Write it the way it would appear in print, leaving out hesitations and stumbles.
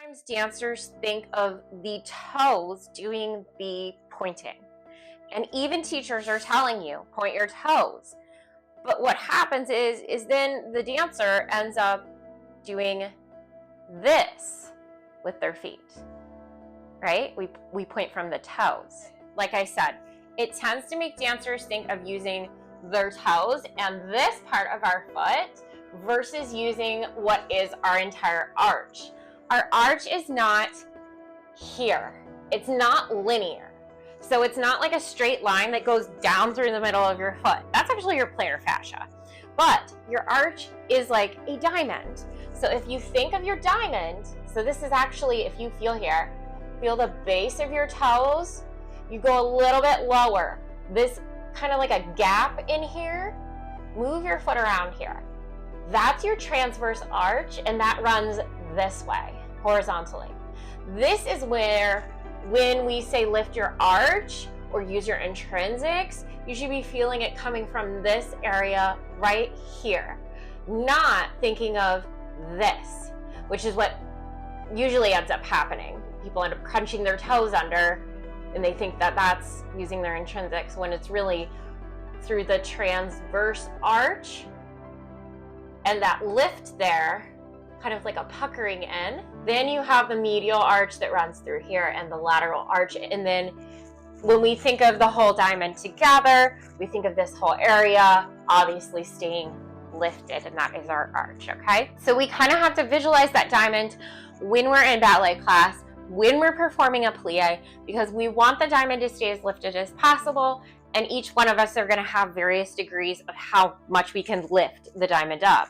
Sometimes dancers think of the toes doing the pointing. And even teachers are telling you, point your toes. But what happens is then the dancer ends up doing this with their feet, right? We point from the toes. Like I said, it tends to make dancers think of using their toes and this part of our foot versus using what is our entire arch. Our arch is not here. It's not linear. So it's not like a straight line that goes down through the middle of your foot. That's actually your plantar fascia. But your arch is like a diamond. So if you think of your diamond, so this is actually, if you feel here, feel the base of your toes, you go a little bit lower. This kind of like a gap in here, move your foot around here. That's your transverse arch, and that runs this way, horizontally. This is where, when we say lift your arch or use your intrinsics, you should be feeling it coming from this area right here, not thinking of this, which is what usually ends up happening. People end up crunching their toes under, and they think that that's using their intrinsics when it's really through the transverse arch and that lift there, kind of like a puckering in. Then you have the medial arch that runs through here and the lateral arch. And then when we think of the whole diamond together, we think of this whole area obviously staying lifted, and that is our arch, okay? So we kind of have to visualize that diamond when we're in ballet class, when we're performing a plie, because we want the diamond to stay as lifted as possible, and each one of us are going to have various degrees of how much we can lift the diamond up.